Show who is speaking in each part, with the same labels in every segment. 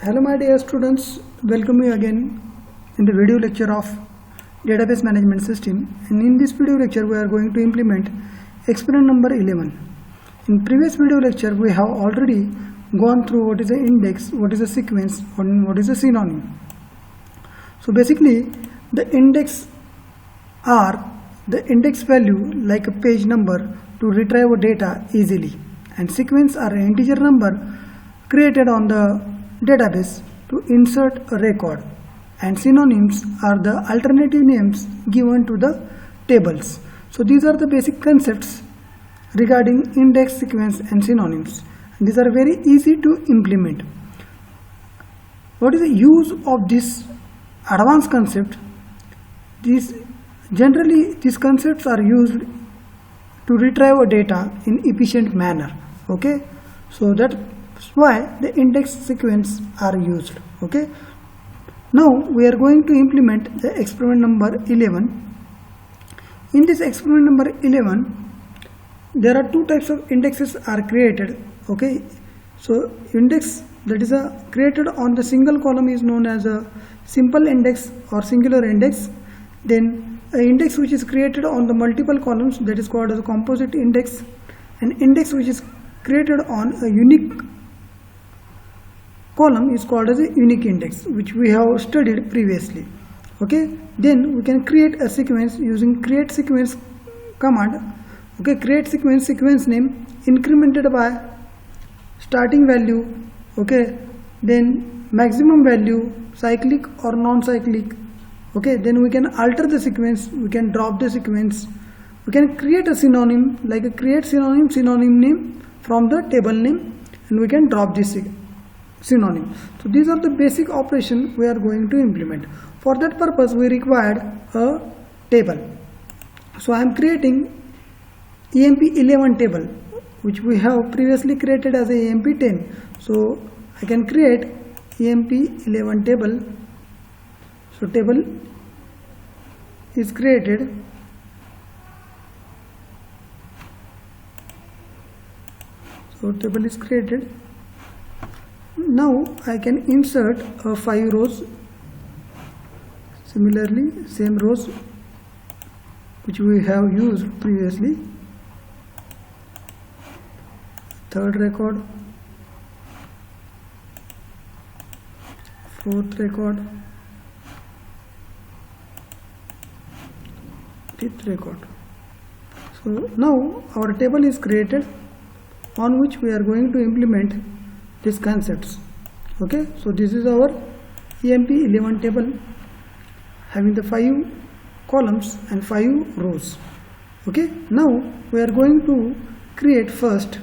Speaker 1: Hello my dear students, welcome you again in the video lecture of database management system, and in this video lecture we are going to implement experiment number 11. In previous video lecture we have already gone through what is the index, what is the sequence, and what is the synonym. So basically the index are the index value like a page number to retrieve data easily, and sequence are an integer number created on the database to insert a record, and synonyms are the alternative names given to the tables. So these are the basic concepts regarding index, sequence and synonyms. And these are very easy to implement. What is the use of this advanced concept? Generally these concepts are used to retrieve data in efficient manner. Okay, so that's why the index sequence are used. Okay, now we are going to implement the experiment number 11. In this experiment number 11 there are two types of indexes are created. Okay, so index that is created on the single column is known as a simple index or singular index. Then an index which is created on the multiple columns, that is called as a composite index. An index which is created on a unique column is called as a unique index, which we have studied previously. Okay, then we can create a sequence using create sequence command. Okay, create sequence name incremented by starting value. Okay, then maximum value, cyclic or non-cyclic. Okay, then we can alter the sequence, we can drop the sequence, we can create a synonym like a create synonym name from the table name, and we can drop this synonym. So these are the basic operation we are going to implement. For that purpose we required a table. So I am creating EMP11 table, which we have previously created as a EMP10. So I can create EMP11 table. So table is created. So table is created. Now I can insert 5 rows. Similarly, same rows which we have used previously. Third record, fourth record, fifth record. So now our table is created on which we are going to implement these concepts. Okay, so this is our EMP11 table having the 5 columns and 5 rows. Okay, now we are going to create first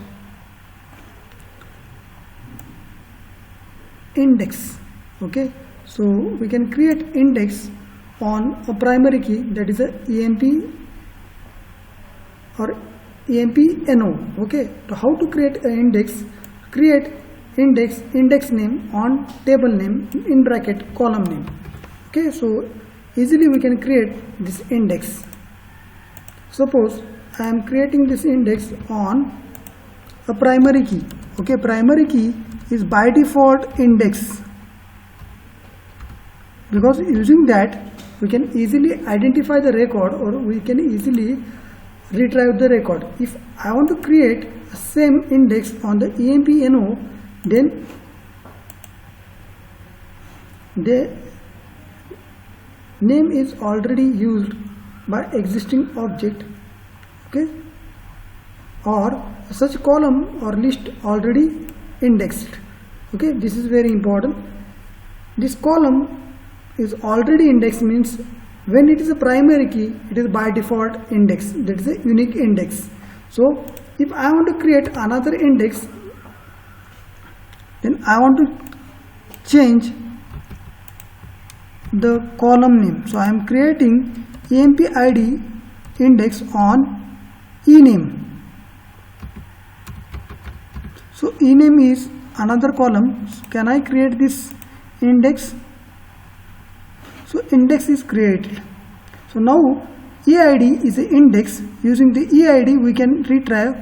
Speaker 1: index. Okay, so we can create index on a primary key, that is a EMP or EMP-NO. Okay, so how to create an index? Create index name on table name in bracket column name. Okay, so easily we can create this index. Suppose I am creating this index on a primary key. Okay, primary key is by default index, because using that we can easily identify the record, or we can easily retrieve the record. If I want to create the same index on the EMP-NO, then the name is already used by existing object. Okay, or such column or list already indexed. Okay, this is very important. This column is already indexed means when it is a primary key, it is by default index, that is a unique index. So if I want to create another index, then I want to change the column name. So I am creating EMP ID index on ename. So ename is another column. So can I create this index? So index is created. So now EID is an index. Using the EID we can retrieve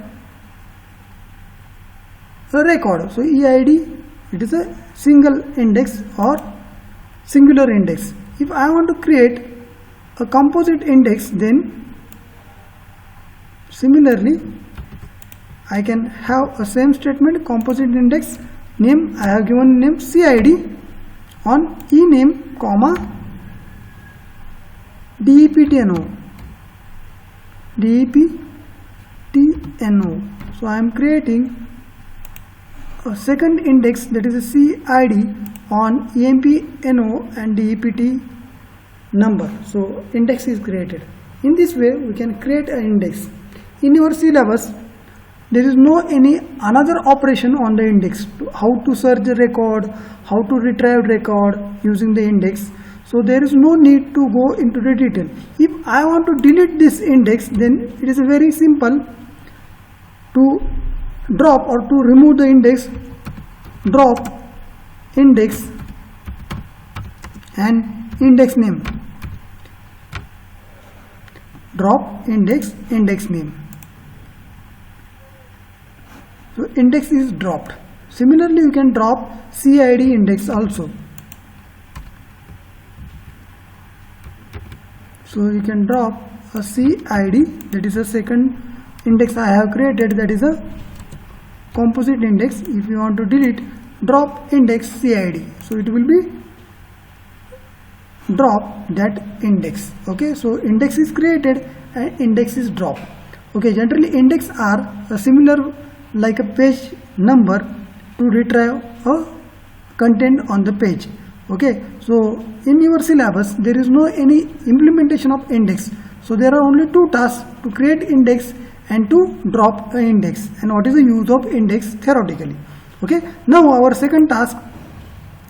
Speaker 1: a record. So EID it is a single index or singular index. If I want to create a composite index, then similarly I can have a same statement, composite index name. I have given name CID on ename comma DEPTNO. So I am creating a second index, that is a CID on EMPNO and DEPT number. So index is created. In this way we can create an index. In your syllabus there is no any another operation on the index, how to search the record, how to retrieve record using the index. So there is no need to go into the detail. If I want to delete this index, then it is very simple to drop or to remove the index. Drop index and index name. Drop index name. So index is dropped. Similarly you can drop CID index also. So you can drop a CID, that is a second index I have created, that is a composite index. If you want to delete, drop index CID. So it will be drop that index. Okay, so index is created and index is dropped. Okay, generally index are similar like a page number to retrieve a content on the page. Okay, so in your syllabus there is no any implementation of index. So there are only two tasks, to create index and to drop an index, and what is the use of index theoretically. Okay, now our second task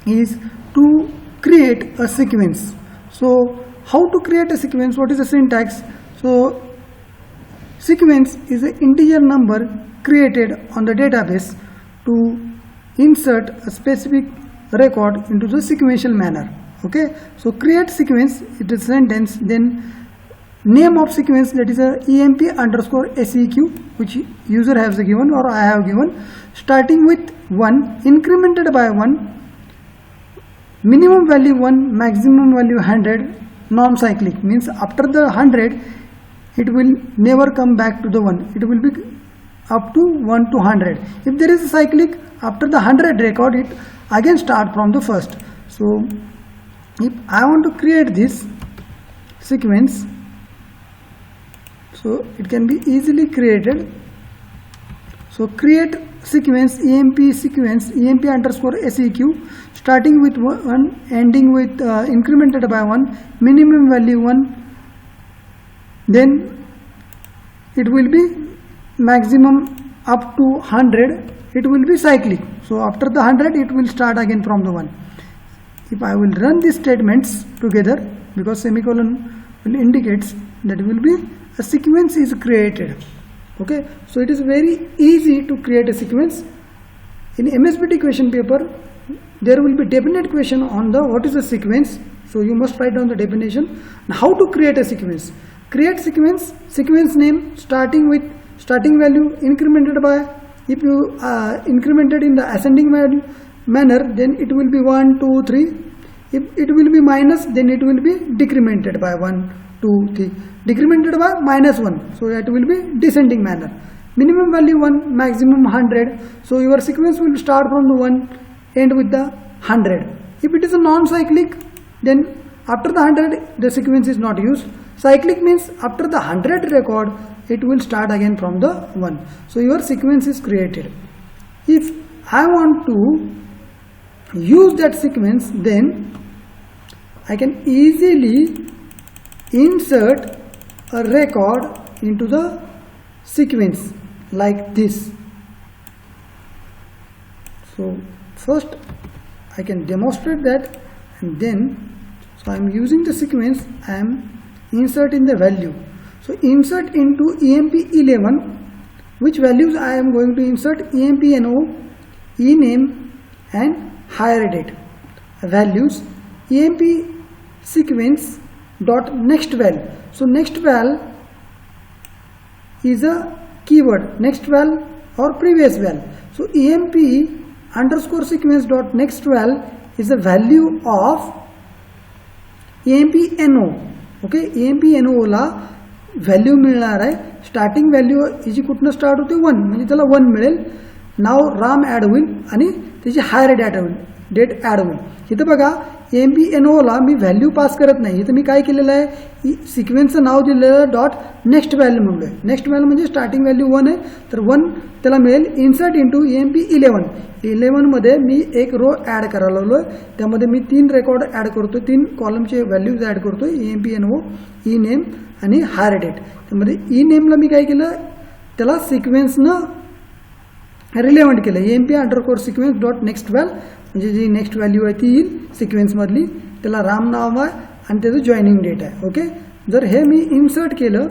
Speaker 1: is to create a sequence. So how to create a sequence, what is the syntax? So sequence is an integer number created on the database to insert a specific record into the sequential manner. Okay, so create sequence, it is sentence, then name of sequence, that is a EMP_SEQ, which user has given or I have given, starting with 1, incremented by 1, minimum value 1, maximum value 100, non-cyclic, means after the 100 it will never come back to the 1, it will be up to 1 to 100. If there is a cyclic, after the 100 record it again start from the first. So if I want to create this sequence, so it can be easily created. So create sequence, EMP sequence, EMP_SEQ, starting with 1, ending with incremented by 1, minimum value 1, then it will be maximum up to 100, it will be cyclic. So after the 100 it will start again from the 1. If I will run these statements together, because semicolon will indicates that will be a sequence is created. Okay, so it is very easy to create a sequence. In MSBT question paper there will be definite question on the what is a sequence. So you must write down the definition and how to create a sequence. Create sequence, sequence name starting with starting value incremented by, if you incremented in the ascending manner, then it will be 1, 2, 3. If it will be minus, then it will be decremented by 1, 2, 3. Decremented by -1, so it will be descending manner. Minimum value 1, maximum 100. So your sequence will start from the 1, end with the 100. If it is a non-cyclic, then after the 100 the sequence is not used. Cyclic means after the 100 record it will start again from the 1. So your sequence is created. If I want to use that sequence, then I can easily insert a record into the sequence like this. So first I can demonstrate that, and then so I am using the sequence, I am inserting the value. So insert into EMP11, which values I am going to insert? EMPNO, ename and higher date values, EMP sequence dot next val. So next val is a keyword, next val or previous val. So EMP underscore sequence dot next val is a value of EMP-NO. Okay, EMP-NO ला value मिळणार आहे. Starting value हिची कुठनं start होते 1, म्हणजे त्याला 1 मिळेल. नाव Ram add होईल आणि त्याची हायर डेट ॲड होईल. इथं बघा EMP-NO ला मी व्हॅल्यू पास करत नाही. इथं मी काय केलेलं आहे, सिक्वेन्सचं नाव दिलेलं डॉट नेक्स्ट व्हॅल्यू म्हणून आहे. नेक्स्ट व्हॅल्यू म्हणजे स्टार्टिंग व्हॅल्यू 1 आहे, तर 1 त्याला मिळेल. Insert into EMP-11. 11मध्ये मी एक रो ॲड करायला लागलो आहे. त्यामध्ये मी 3 रेकॉर्ड ॲड करतो, 3 कॉलमचे व्हॅल्यूज ॲड करतो. EMP-NO, ई नेम आणि हायर डेट. त्यामध्ये ई नेमला मी काय केलं, त्याला सिक्वेन्सनं रिलेव्हंट केलं. EMP_sequence डॉट नेक्स्ट व्हॅल, म्हणजे जी नेक्स्ट व्हॅल्यू आहे ती येईल सिक्वेन्समधली. त्याला राम नाव आहे आणि त्याचं जॉईनिंग डेट आहे. ओके, जर हे मी इन्सर्ट केलं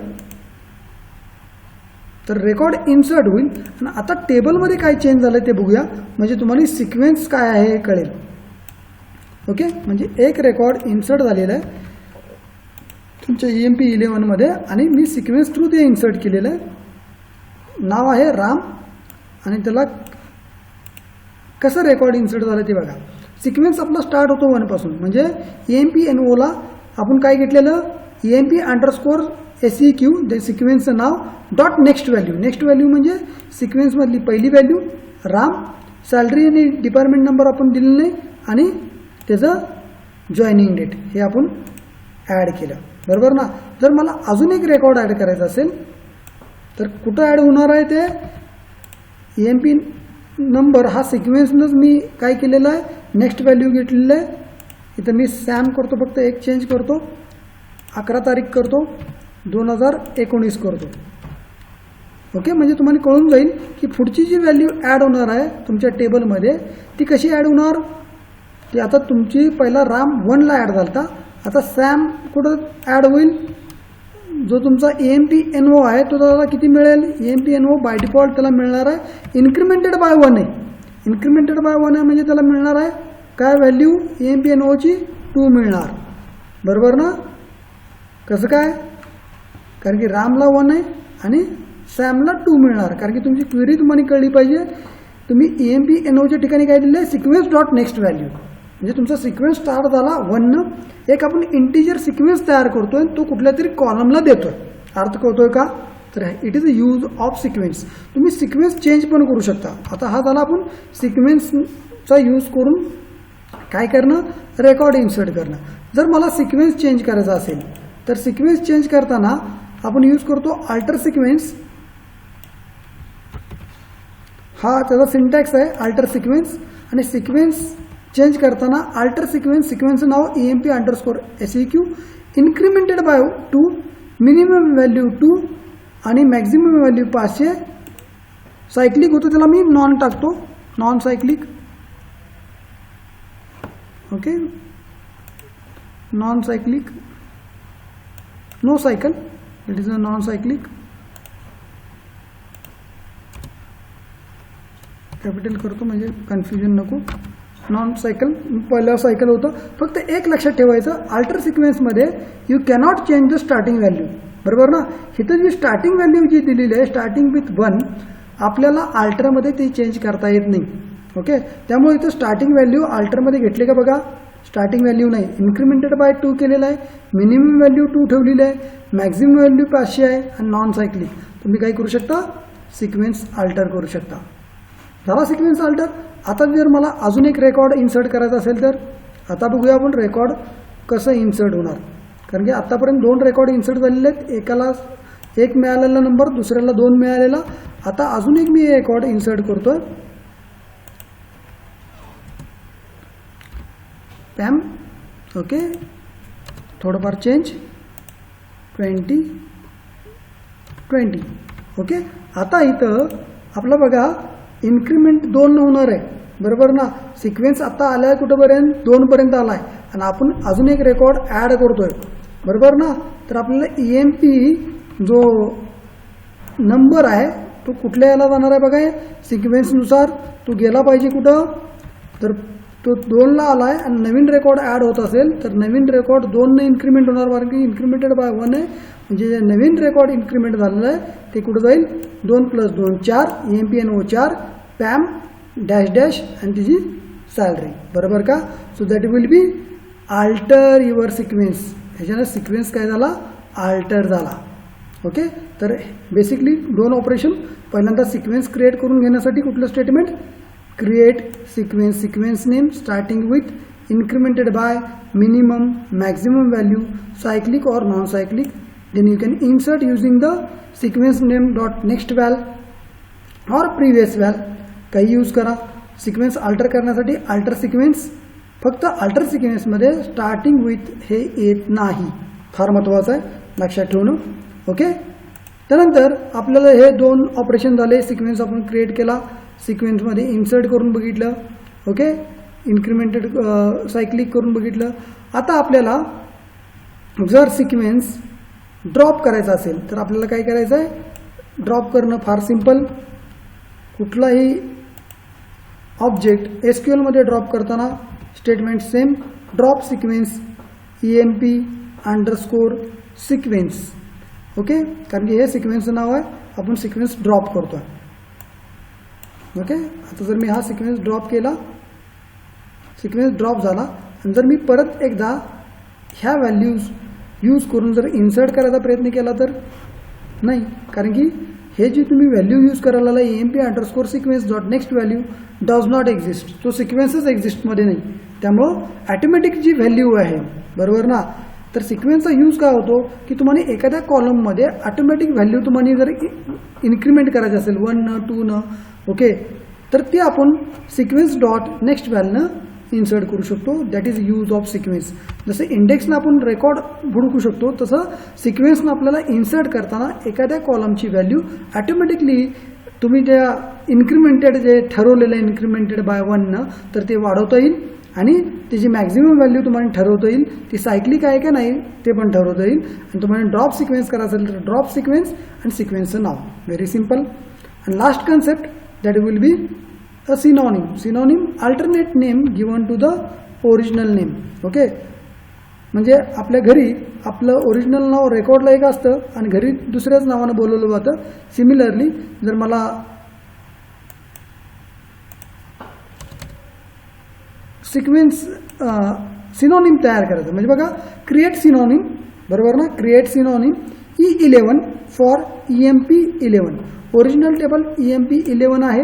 Speaker 1: तर रेकॉर्ड इन्सर्ट होईल. आणि आता टेबलमध्ये काय चेंज झालं ते बघूया, म्हणजे तुम्हाला सिक्वेन्स काय आहे हे कळेल. ओके, म्हणजे एक रेकॉर्ड इन्सर्ट झालेला आहे तुमच्या EMP-11मध्ये आणि मी सिक्वेन्स थ्रू ते इन्सर्ट केलेलं आहे. नाव आहे राम आणि त्याला कसं रेकॉर्ड इन्सर्ट झालं ते बघा. सिक्वेन्स आपला स्टार्ट होतो 1 पासून, म्हणजे EMP-NO ला आपण काय घेतलेलं, EMP_SEQ ते सिक्वेन्सचं नाव dot next value. Next value म्हणजे सिक्वेन्समधली पहिली व्हॅल्यू राम, सॅलरी आणि डिपार्टमेंट नंबर आपण दिलेलं नाही आणि त्याचं जॉईनिंग डेट हे आपण ॲड केलं, बरोबर ना. जर मला अजून एक रेकॉर्ड ॲड करायचा असेल तर कुठं ॲड होणार आहे ते, EMP नंबर हा सिक्वेन्सनंच मी काय केलेलं आहे, नेक्स्ट व्हॅल्यू घेतलेलं आहे. इथं मी सॅम करतो, फक्त एक चेंज करतो, 11 तारीख करतो, 2019 करतो. ओके, म्हणजे तुम्हाला कळून जाईल की पुढची जी व्हॅल्यू ॲड होणार आहे तुमच्या टेबलमध्ये ती कशी ॲड होणार. ती आता तुमची पहिला राम 1ला ॲड झाला, आता सॅम कुठं ॲड होईल, जो तुमचा EMP-NO आहे तो त्याला किती मिळेल, EMP-NO बाय डिफॉल्ट त्याला मिळणार आहे इन्क्रिमेंटेड बाय 1 आहे. इन्क्रिमेंटेड बाय 1 आहे म्हणजे त्याला मिळणार आहे काय व्हॅल्यू, EMP-NOची 2 मिळणार, बरोबर ना. कसं काय, कारण की रामला 1 आहे आणि सॅमला 2 मिळणार. कारण की तुमची क्वेरी तुम्हाला कळली पाहिजे. तुम्ही EMP-NOच्या ठिकाणी काय दिलं आहे, सिक्वेन्स डॉट नेक्स्ट व्हॅल्यू, म्हणजे तुमचा सिक्वेन्स स्टार्ट झाला 1. एक आपण इंटिजर सिक्वेन्स तयार करतोय, तो कुठल्या तरी कॉलमला देतोय. अर्थ कळतोय का, तर it is a use of sequence. तुम्ही सिक्वेन्स चेंज पण करू शकता. आता हा झाला आपण सिक्वेन्सचा यूज करून काय करणं, रेकॉर्ड इन्सर्ट करणं. जर मला सिक्वेन्स चेंज करायचा असेल तर सिक्वेन्स चेंज करताना आपण यूज करतो अल्टर सिक्वेन्स. हा त्याचा सिंटॅक्स आहे अल्टर सिक्वेन्स. आणि सिक्वेन्स चेंज करताना अल्टर सिक्वेन्सचं नाव EMP_SEQ, incremented by 2, minimum value 2 आणि मॅक्झिमम व्हॅल्यू 500. सायक्लिक होतं त्याला मी नॉन टाकतो, non cyclic. Okay, non cyclic, no cycle, it is a non cyclic. Capital करतो म्हणजे कन्फ्युजन नको. नॉन सायकल पहिलं सायकल होतं. फक्त एक लक्षात ठेवायचं, अल्टर सिक्वेन्समध्ये you cannot change the starting value, बरोबर ना. इथं जी स्टार्टिंग व्हॅल्यू जी दिलेली आहे स्टार्टिंग विथ 1, आपल्याला अल्टरमध्ये ती चेंज करता येत नाही. ओके, त्यामुळे इथं स्टार्टिंग व्हॅल्यू अल्टरमध्ये घेतले का बघा, स्टार्टिंग व्हॅल्यू नाही, इन्क्रिमेंटेड बाय 2 केलेलं आहे, मिनिमम व्हॅल्यू 2 ठेवलेली आहे, मॅक्झिमम व्हॅल्यू 500 आहे आणि नॉन सायक्लिक. तुम्ही काय करू शकता, सिक्वेन्स अल्टर करू शकता. झाला सिक्वेन्स अल्टर. आता जर मला अजून एक रेकॉर्ड इन्सर्ट करायचा असेल तर आता बघूया आपण रेकॉर्ड कसं इन्सर्ट होणार. कारण की आतापर्यंत 2 रेकॉर्ड इन्सर्ट झालेले आहेत, एकाला 1 मिळालेला नंबर, दुसऱ्याला 2 मिळालेला. आता अजून एक मी रेकॉर्ड इन्सर्ट करतोय, पॅम. ओके, थोडंफार चेंज 20. ओके, आता इथं आपलं बघा इन्क्रिमेंट 2 होणार आहे, बरोबर ना. सिक्वेन्स आता आला आहे कुठंपर्यंत, 2 पर्यंत आला आहे आणि आपण अजून एक रेकॉर्ड ॲड करतोय, बरोबर ना. तर आपल्याला EMP जो नंबर आहे तो कुठल्या याला जाणार आहे बघा, सिक्वेन्सनुसार तो गेला पाहिजे कुठं, तर तो 2ला आला आहे आणि नवीन रेकॉर्ड ॲड होत असेल तर नवीन रेकॉर्ड 2ने इन्क्रिमेंट होणार, कारण की इन्क्रिमेंटेड बाय 1 आहे. म्हणजे जे नवीन रेकॉर्ड इन्क्रिमेंट झालेलं आहे ते कुठं जाईल, 2 + 2 4, EMP-NO 4, पॅम डॅश डॅश आणि तिची सॅलरी, बरोबर का. So that will be alter your sequence. ह्याच्यानं सिक्वेन्स काय झाला, अल्टर झाला. ओके, तर बेसिकली दोन ऑपरेशन. पहिल्यांदा सिक्वेन्स क्रिएट करून घेण्यासाठी कुठलं statement, create sequence, sequence name starting with incremented by minimum maximum value cyclic or non cyclic. Then you can insert using the sequence name dot next val or previous val. काही use करा. Sequence alter करण्यासाठी alter sequence, फक्त alter सिक्वेन्समध्ये starting with हे येत नाही, फार महत्त्वाचं आहे लक्षात ठेवणं. ओके, त्यानंतर आपल्याला हे दोन ऑपरेशन झाले. सिक्वेन्स आपण क्रिएट केला, सिक्वेन्समध्ये इन्सर्ट करून बघितलं. ओके, इन्क्रिमेंटेड सायक्लिक करून बघितलं. आता आपल्याला जर सिक्वेन्स ड्रॉप करायचा असेल तर आपल्याला काय करायचं आहे, ड्रॉप करणं फार सिंपल. कुठलाही ऑब्जेक्ट SQLमध्ये ड्रॉप करताना statement same, drop sequence EMP underscore sequence. Okay, कारण की हे सिक्वेन्सचं नाव आहे, आपण सिक्वेन्स ड्रॉप करतो आहे. ओके, आता जर मी हा सिक्वेन्स ड्रॉप केला, सिक्वेन्स ड्रॉप झाला, आणि जर मी परत एकदा ह्या व्हॅल्यूज यूज करून जर इन्सर्ट करायचा प्रयत्न केला तर नाही, कारण की हे जी तुम्ही व्हॅल्यू यूज करायला EMP underscore sequence dot next value does not exist. तो सिक्वेन्सच एक्झिस्टमध्ये नाही, त्यामुळं ॲटोमॅटिक जी व्हॅल्यू आहे, बरोबर ना. तर सिक्वेन्सचा यूज काय होतो की तुम्हाला एखाद्या कॉलममध्ये ऑटोमॅटिक व्हॅल्यू तुम्हाला जर इन्क्रिमेंट करायची असेल 1 न 2 न, ओके, तर ते आपण सिक्वेन्स डॉट नेक्स्ट व्हॅल्यूनं इन्सर्ट करू शकतो. That is use of sequence. जसं इंडेक्सनं आपण रेकॉर्ड हुडकू शकतो, तसं सिक्वेन्सनं आपल्याला इन्सर्ट करताना एखाद्या कॉलमची व्हॅल्यू ऑटोमॅटिकली तुम्ही त्या इन्क्रिमेंटेड जे ठरवलेलं आहे इन्क्रिमेंटेड बाय 1 न, तर ते वाढवता येईल आणि त्याची मॅक्झिमम व्हॅल्यू तुम्हाला ठरवता येईल. ती सायक्लिक आहे का नाही ते पण ठरवता येईल. आणि तुम्हाला ड्रॉप सिक्वेन्स करायचं असेल तर ड्रॉप सिक्वेन्स आणि सिक्वेन्सचं नाव, व्हेरी सिम्पल. आणि last concept that will B a synonym. Synonym alternate name given to the original name. Okay, म्हणजे आपल्या घरी आपलं ओरिजिनल नाव रेकॉर्डला एक असतं आणि घरी दुसऱ्याच नावानं बोलवलं जातं. सिमिलरली जर मला सिक्वेन्स सिनोनिम तयार करायचं, म्हणजे बघा क्रिएट सिनोनिम, बरोबर ना. Create synonym E11 for EMP 11. Original table EMP 11 आहे,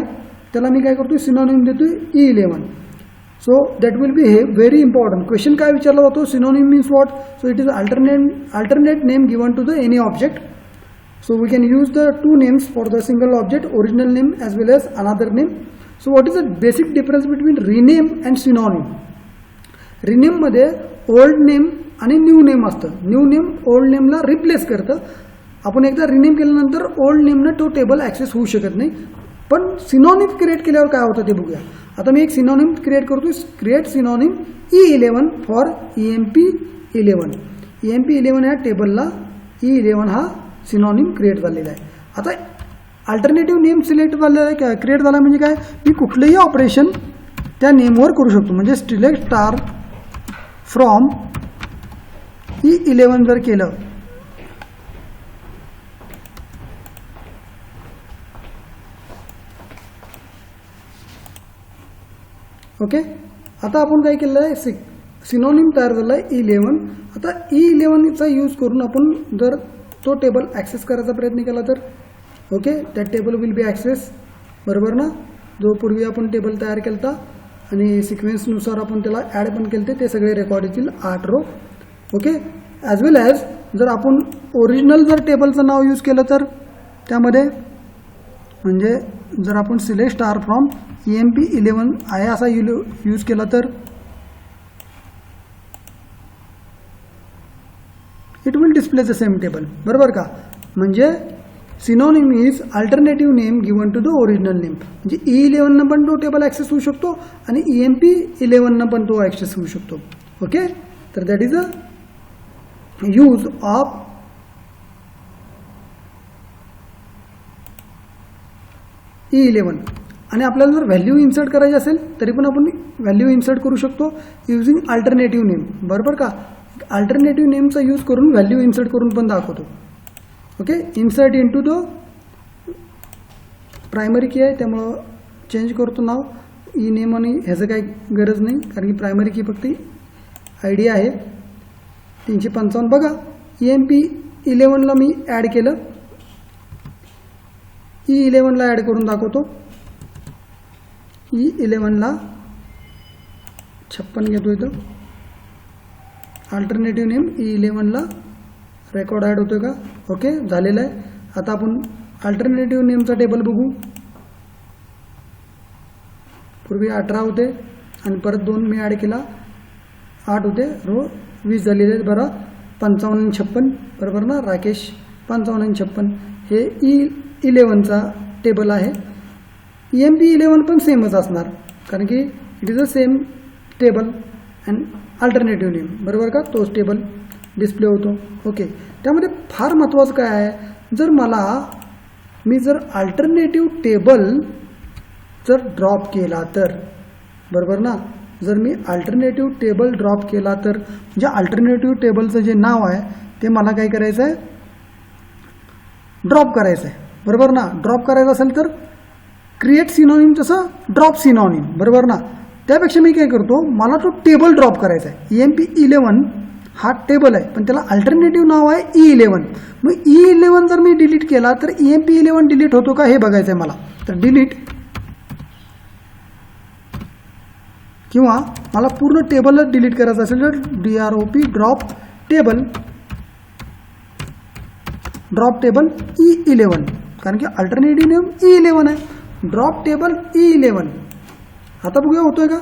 Speaker 1: त्याला मी काय करतो, सिनोनिम देतोय E11. सो दॅट विल बी हे व्हेरी इम्पॉर्टंट क्वेश्चन. काय विचारला होतो, synonym means what. So it is alternate name given to the any object. So we can use the 2 names for the single object, original name as well as another name. So what is the basic difference between rename and synonym. रिनेममध्ये old name आणि new name असतं. New name old नेमला replace करतं. आपण एकदा rename केल्यानंतर old नेमनं तो table access होऊ शकत नाही. पण सिनोनिम क्रिएट केल्यावर काय होतं ते बघूया. आता मी एक सिनोनिम क्रिएट करतो, create synonym E11 for EMP 11. EMP 11 ह्या टेबलला E11 हा सिनोनिम क्रिएट झालेला आहे. आता अल्टरनेटिव्ह नेम सिलेक्ट झालेला आहे, काय क्रिएट झाला म्हणजे काय, मी कुठलंही ऑपरेशन त्या नेमवर करू शकतो. म्हणजे सिलेक्ट स्टार फ्रॉम E11 जर केलं, ओके. आता आपण काय केलं आहे, सिनोनिम तयार झाला आहे E11. आता E11चा यूज करून आपण जर तो टेबल ॲक्सेस करायचा प्रयत्न केला तर okay, that table will be access, बरोबर ना. जो पूर्वी आपण टेबल तयार केला आणि सिक्वेन्सनुसार आपण त्याला ॲड पण केले ते सगळे रेकॉर्ड येतील 8 रो. ओके, ॲज वेल ॲज जर आपण ओरिजिनल जर टेबलचं नाव यूज केलं तर त्यामध्ये, म्हणजे जर आपण सिलेक्ट स्टार फ्रॉम EMP 11 आहे असा यूज केला तर it will display the same table, बरोबर का. म्हणजे synonym is alternative name given to the original name. म्हणजे E11 पण तो टेबल ॲक्सेस होऊ शकतो आणि EMP 11 पण तो ॲक्सेस होऊ शकतो. ओके, तर that is a use of E11. आणि आपल्याला जर व्हॅल्यू इन्सर्ट करायची असेल तरी पण आपण व्हॅल्यू इन्सर्ट करू शकतो युजिंग अल्टरनेटिव्ह नेम, बरोबर का. अल्टरनेटिव्ह नेमचा यूज करून व्हॅल्यू इन्सर्ट करून पण दाखवतो. Okay, insert into the primary की आहे त्यामुळं चेंज करतो नाव ई नेम आणि ह्याचं काही गरज नाही कारण की प्रायमरी की फक्त आय डी आहे. 355 बघा EMP11ला मी ॲड केलं. E11ला ॲड करून दाखवतो. E11ला 56 घेतो इथं. अल्टरनेटिव्ह नेम E11ला रेकॉर्ड ॲड होतो का? ओके झालेलं आहे. आता आपण अल्टरनेटिव्ह नेमचा टेबल बघू. पूर्वी 18 होते आणि परत 2 मी ॲड केला 8 होते. रो 20 झालेले आहेत. बरं 55 आणि 56 बरोबर ना राकेश? 55 आणि 56 हे E11चा टेबल आहे. EMP11 पण सेमच असणार कारण की it is a same table and alternative name बरोबर का? तोच टेबल डिस्प्ले होतो. ओके त्यामध्ये फार महत्त्वाचं काय आहे, जर मी जर अल्टरनेटिव्ह टेबल जर ड्रॉप केला तर बरोबर ना, जर मी अल्टरनेटिव्ह टेबल ड्रॉप केला तर म्हणजे अल्टरनेटिव्ह टेबलचं जे नाव आहे ते मला काय करायचं आहे, ड्रॉप करायचं आहे बरोबर ना. ड्रॉप करायचं असेल तर क्रिएट सिनोनिम तसं ड्रॉप सिनोनिम बरोबर ना. त्यापेक्षा मी काय करतो, मला तो टेबल ड्रॉप करायचा आहे. EMP11 हा टेबल आहे पण त्याला अल्टरनेटिव्ह नाव आहे E11. मग E11 जर मी डिलीट केला तर EMP11 डिलीट होतो का हे बघायचं आहे मला. तर डिलीट किंवा मला पूर्ण टेबलच डिलीट करायचं असेल तर DROP ड्रॉप टेबल E11 कारण की अल्टरनेटिव्ह नेम E11 आहे. Drop table E11. आता बघूया होतोय का.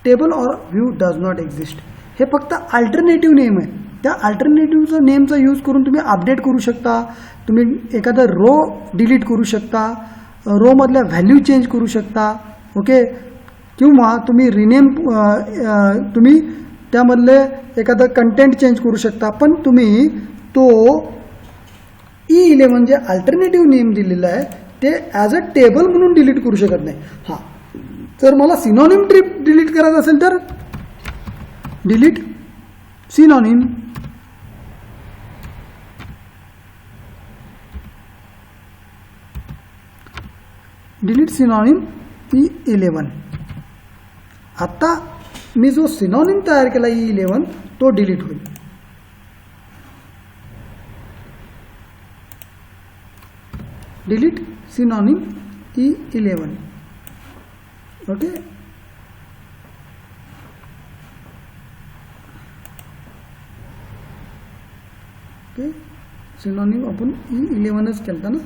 Speaker 1: Table or view does not exist. हे फक्त अल्टरनेटिव्ह नेम आहे. त्या अल्टरनेटिव्हचं नेमचा यूज करून तुम्ही अपडेट करू शकता. तुम्ही एखादा रो डिलीट करू शकता, रोमधल्या व्हॅल्यू चेंज करू शकता. ओके किंवा तुम्ही रिनेम तुम्ही त्यामधले एखादं कंटेंट चेंज करू शकता. पण तुम्ही तो E11 जे अल्टरनेटिव्ह नेम दिलेला आहे ते ॲज अ टेबल म्हणून डिलीट करू शकत नाही. हां जर मला सिनोनिम ट्रिप डिलीट करायचं असेल तर delete synonym. Delete synonym E11. आता मी जो सिनोनिम तयार केला E11 तो डिलीट होईल. Delete synonym E11. Okay okay synonym आपण E11च केलता ना.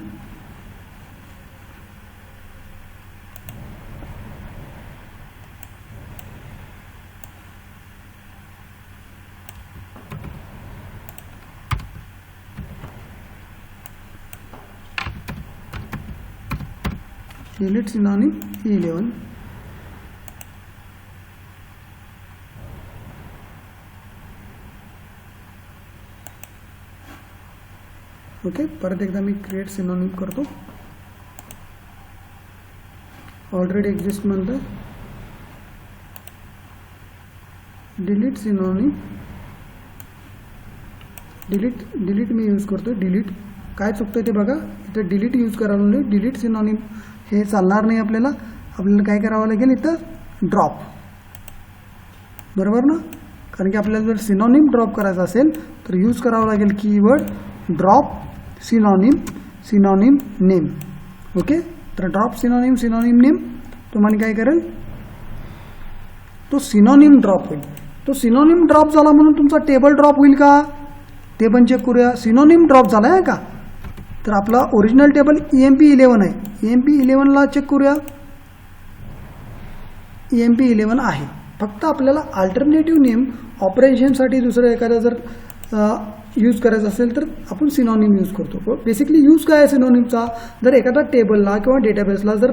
Speaker 1: Delete synonym E11. ओके परत एकदा मी क्रिएट सिनोनिम करतो. ऑलरेडी एक्झिस्ट म्हणतं. Delete synonym. डिलीट मी यूज करतो. डिलीट काय चुकतं ते बघा. इथं डिलीट यूज करायला लागलो. डिलीट सिनोनिम हे चालणार नाही. आपल्याला काय करावं लागेल इथं ड्रॉप बरोबर ना. कारण की आपल्याला जर सिनोनिम ड्रॉप करायचा असेल तर यूज करावं लागेल keyword drop synonym name. Okay तर ड्रॉप सिनोनिम नेम तुम्हाला काय करेल, तो सिनोनिम ड्रॉप होईल. तो सिनोनिम ड्रॉप झाला म्हणून तुमचा टेबल ड्रॉप होईल का ते पण चेक करूया. सिनोनिम ड्रॉप झाला आहे का, तर आपला ओरिजिनल टेबल EMP11 आहे. EMP11ला चेक करूया. EMP11 आहे. फक्त आपल्याला अल्टरनेटिव्ह नेम ऑपरेशनसाठी दुसरं एखादा जर यूज करायचं असेल तर आपण सिनोनिम यूज करतो. बेसिकली यूज काय आहे सिनोनिमचा, जर एखादा टेबलला किंवा डेटाबेसला जर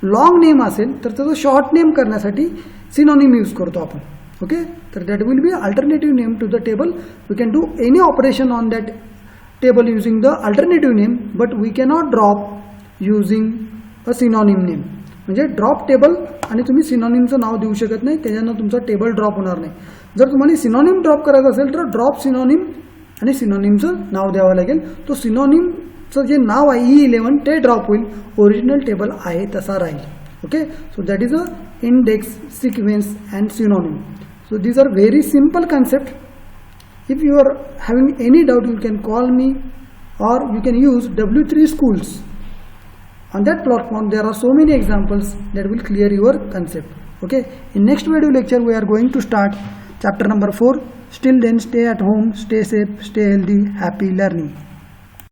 Speaker 1: लॉंग नेम असेल तर त्याचं शॉर्ट नेम करण्यासाठी सिनोनिम यूज करतो आपण. ओके तर that will be alternative name to the table. We can do any operation on that table using the alternative name, but we cannot drop using a synonym name. म्हणजे drop table आणि तुम्ही सिनोनिमचं नाव देऊ शकत नाही, त्याच्यानं तुमचा table drop होणार नाही. जर तुम्हाला सिनोनिम ड्रॉप करायचं असेल तर ड्रॉप सिनोनिम आणि सिनोनिमचं नाव द्यावं लागेल. तो सिनोनिम टेबलचं जे नाव आहे E11 ते ड्रॉप होईल, ओरिजिनल टेबल आहे तसा राहील. Okay, so that is a index, sequence and synonym. So these are very simple concept. If you are having any doubt, you can call me or you can use W3 Schools. On that platform there are so many examples that will clear your concept. Okay, in next video lecture we are going to start chapter number 4. Still then, stay at home, stay safe, stay healthy, happy learning.